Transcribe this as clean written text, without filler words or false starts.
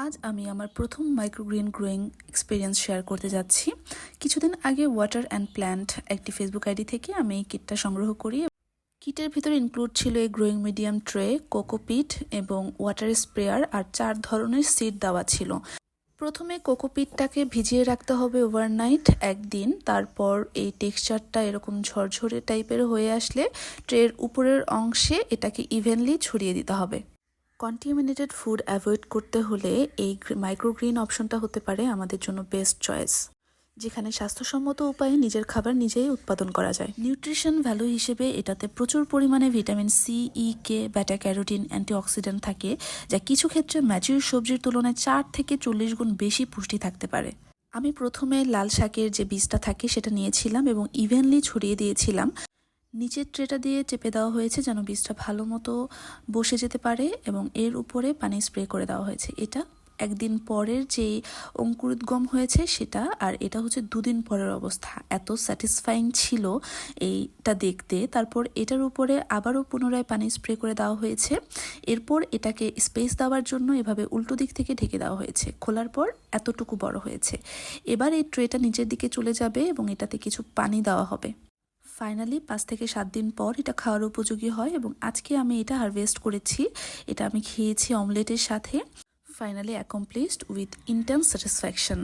আজ আমি আমার প্রথম মাইক্রোগ্রিন গ্রোয়িং এক্সপিরিয়েন্স শেয়ার করতে যাচ্ছি। কিছুদিন আগে ওয়াটার অ্যান্ড প্ল্যান্ট একটি ফেসবুক আইডি থেকে আমি এই কিটটা সংগ্রহ করি। কিটের ভিতরে ইনক্লুড ছিল এই গ্রোয়িং মিডিয়াম ট্রে, কোকোপিট এবং ওয়াটার স্প্রেয়ার আর 4 ধরনের সিড দেওয়া ছিল। প্রথমে কোকোপিটটাকে ভিজিয়ে রাখতে হবে ওভারনাইট একদিন। তারপর এই টেক্সচারটা এরকম ঝরঝরে টাইপের হয়ে আসলে ট্রের উপরের অংশে এটাকে ইভেনলি ছড়িয়ে দিতে হবে। কন্টামিনেটেড ফুড অ্যাভয়েড করতে হলে এই মাইক্রোগ্রিন অপশনটা হতে পারে আমাদের জন্য বেস্ট চয়েস, যেখানে স্বাস্থ্যসম্মত উপায়ে নিজের খাবার নিজেই উৎপাদন করা যায়। নিউট্রিশন ভ্যালু হিসেবে এটাতে প্রচুর পরিমাণে ভিটামিন সি, ই, কে, বেটা ক্যারোটিন, অ্যান্টিঅক্সিডেন্ট থাকে, যা কিছু ক্ষেত্রে ম্যাচিউর সবজির তুলনায় 4 থেকে 40 গুণ বেশি পুষ্টি থাকতে পারে। আমি প্রথমে লাল শাকের যে বীজটা থাকে সেটা নিয়েছিলাম এবং ইভেনলি ছড়িয়ে দিয়েছিলাম। নিচের ট্রেটা দিয়ে চেপে দেওয়া হয়েছে যেন বীজটা ভালো মতো বসে যেতে পারে এবং এর উপরে পানি স্প্রে করে দেওয়া হয়েছে। এটা একদিন পরের যে অঙ্কুরোদ্গম হয়েছে সেটা, আর এটা হচ্ছে 2 দিন পরের অবস্থা। এত স্যাটিসফাইং ছিল এইটা দেখতে। তারপর এটার উপরে আবারও পুনরায় পানি স্প্রে করে দেওয়া হয়েছে। এরপর এটাকে স্পেস দেওয়ার জন্য এভাবে উল্টো দিক থেকে ঢেকে দেওয়া হয়েছে। খোলার পর এতটুকু বড় হয়েছে। এবার এই ট্রেটা নিচের দিকে চলে যাবে এবং এটাতে কিছু পানি দেওয়া হবে। ফাইনালি 5 থেকে 7 দিন পর এটা খাওয়ার উপযোগী হয় এবং আজকে আমি এটা হারভেস্ট করেছি। এটা আমি খেয়েছি অমলেটের সাথে। Finally accomplished with intense satisfaction.